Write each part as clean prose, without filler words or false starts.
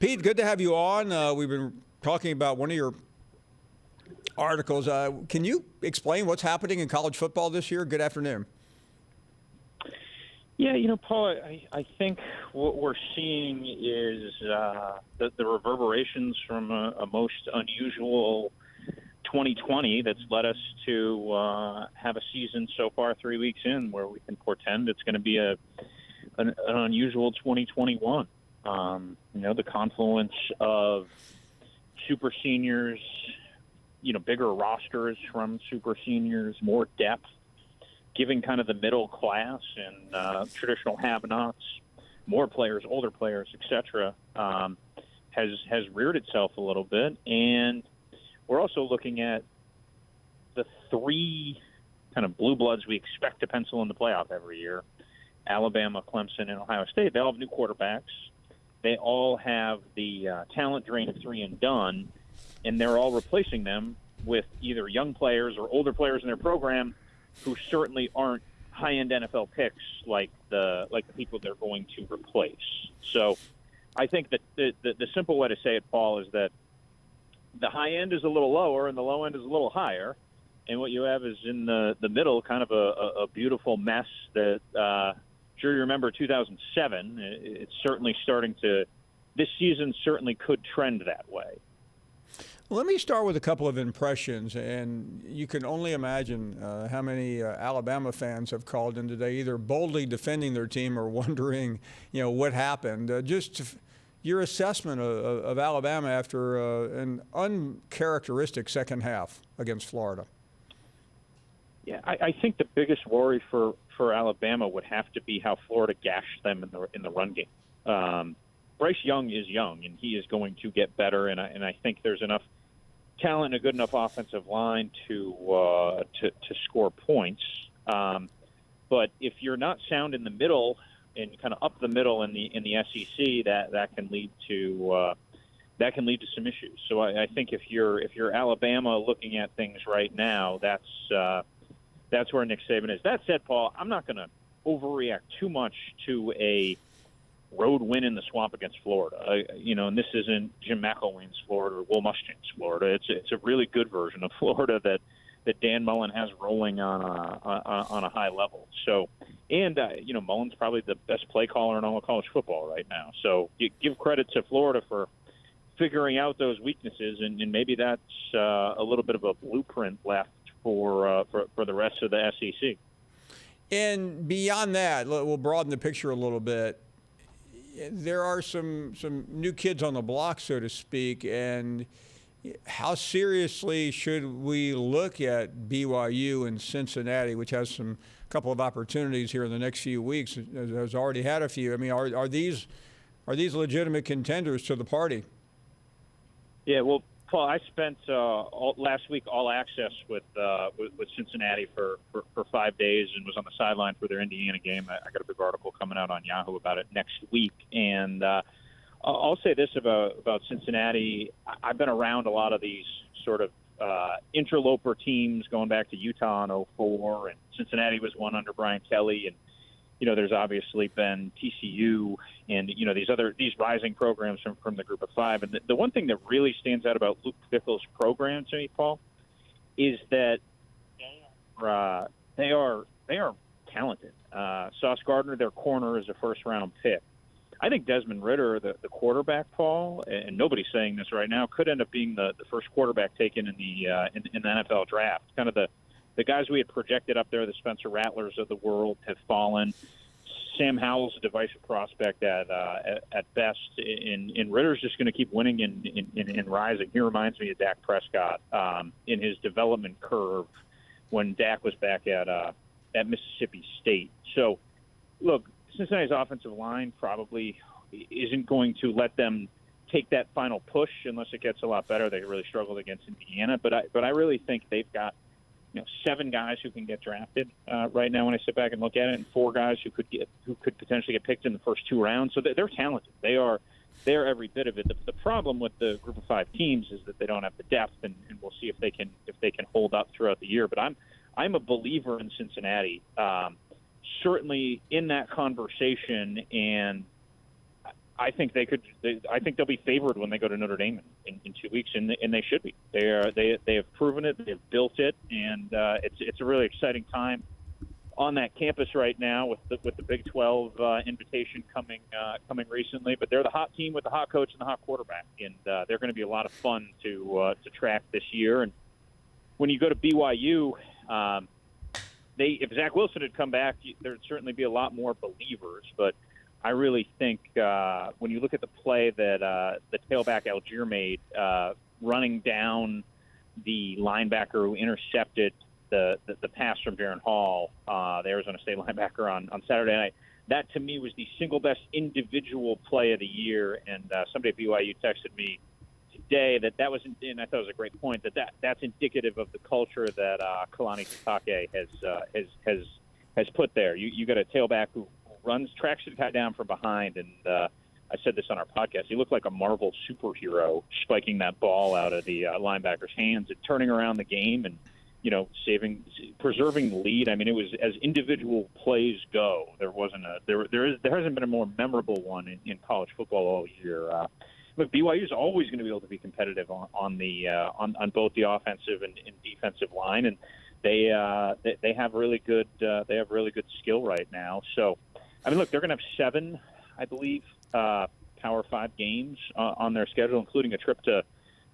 Pete, good to have you on. We've been talking about one of your articles. Can you explain what's happening in college football this year? Good afternoon. Yeah, Paul, I think what we're seeing is the reverberations from a most unusual 2020 that's led us to have a season so far 3 weeks in where we can portend it's going to be an unusual 2021. The confluence of super seniors, bigger rosters from super seniors, more depth, giving kind of the middle class and traditional have-nots, more players, older players, etc., has reared itself a little bit. And we're also looking at the three kind of blue bloods we expect to pencil in the playoff every year: Alabama, Clemson, and Ohio State. They all have new quarterbacks. They all have the talent drain of three and done, and they're all replacing them with either young players or older players in their program who certainly aren't high-end NFL picks like the people they're going to replace. So I think that the simple way to say it, Paul, is that the high end is a little lower and the low end is a little higher, and what you have is in the middle kind of a beautiful mess that sure you remember 2007. It's certainly starting to – this season certainly could trend that way. Let me start with a couple of impressions, and you can only imagine how many Alabama fans have called in today, either boldly defending their team or wondering, what happened. Your assessment of Alabama after an uncharacteristic second half against Florida. Yeah, I think the biggest worry for Alabama would have to be how Florida gashed them in the run game. Bryce Young is young, and he is going to get better, and I think there's enough talent and a good enough offensive line to score points. But if you're not sound in the middle and kind of up the middle in the SEC, that can lead to some issues. So I think if you're Alabama looking at things right now, that's where Nick Saban is. That said, Paul, I'm not going to overreact too much to a road win in the swamp against Florida. And this isn't Jim McElwain's Florida or Will Muschamp's Florida. It's a really good version of Florida that Dan Mullen has rolling on a high level. So, and Mullen's probably the best play caller in all of college football right now. So you give credit to Florida for figuring out those weaknesses, and maybe that's a little bit of a blueprint left for the rest of the SEC. And beyond that, we'll broaden the picture a little bit. There are some new kids on the block, so to speak, and how seriously should we look at BYU and Cincinnati, which has a couple of opportunities here in the next few weeks, has already had a few. I mean, are these legitimate contenders to the party? Yeah, well, Paul, I spent last week all access with Cincinnati for 5 days and was on the sideline for their Indiana game. I got a big article coming out on Yahoo about it next week. And I'll say this about Cincinnati. I've been around a lot of these sort of interloper teams going back to Utah in 2004, and Cincinnati was one under Brian Kelly. And there's obviously been TCU and these rising programs from the Group of Five. And the one thing that really stands out about Luke Fickell's program to me, Paul, is that they are talented. Sauce Gardner, their corner, is a first-round pick. I think Desmond Ridder, the quarterback, Paul, and nobody's saying this right now, could end up being the first quarterback taken in the NFL draft. Kind of the guys we had projected up there, the Spencer Rattlers of the world, have fallen. Sam Howell's a divisive prospect at best, and Ritter's just going to keep winning and rising. He reminds me of Dak Prescott in his development curve when Dak was back at Mississippi State. So, look, Cincinnati's offensive line probably isn't going to let them take that final push unless it gets a lot better. They really struggled against Indiana, but I really think they've got 7 guys who can get drafted right now when I sit back and look at it, and 4 guys who could potentially get picked in the first 2 rounds. So they're talented. They're every bit of it. The problem with the Group of 5 teams is that they don't have the depth, and we'll see if they can hold up throughout the year. But I'm a believer in Cincinnati, certainly in that conversation, and I think I think they'll be favored when they go to Notre Dame in 2 weeks, and they should be. They have proven it, they've built it, and it's a really exciting time on that campus right now with the Big 12 invitation coming recently. But they're the hot team with the hot coach and the hot quarterback, and they're going to be a lot of fun to track this year. And when you go to BYU, if Zach Wilson had come back, there'd certainly be a lot more believers. But I really think when you look at the play that the tailback Algier made, running down the linebacker who intercepted the pass from Darren Hall, the Arizona State linebacker on Saturday night, that to me was the single best individual play of the year. And somebody at BYU texted me today that was, and I thought it was a great point, that's indicative of the culture that Kalani Sitake has put there. You got a tailback who tracks the guy down from behind, and I said this on our podcast, he looked like a Marvel superhero spiking that ball out of the linebacker's hands and turning around the game and, preserving the lead. I mean, it was, as individual plays go, there hasn't been a more memorable one in college football all year. Look, BYU is always going to be able to be competitive on both the offensive and defensive line, and they have really good skill right now. So, I mean, look, they're going to have 7, I believe, Power 5 games on their schedule, including a trip to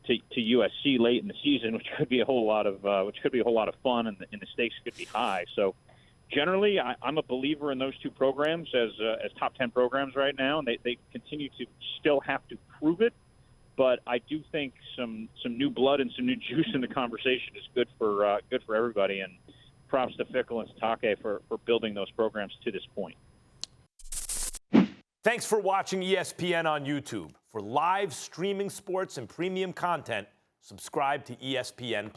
USC late in the season, which could be a whole lot of fun, and the stakes could be high. So, generally, I'm a believer in those two programs as top 10 programs right now, and they continue to still have to prove it. But I do think some new blood and some new juice in the conversation is good for everybody. And props to Fickle and Sitake for building those programs to this point. Thanks for watching ESPN on YouTube. For live streaming sports and premium content, subscribe to ESPN+.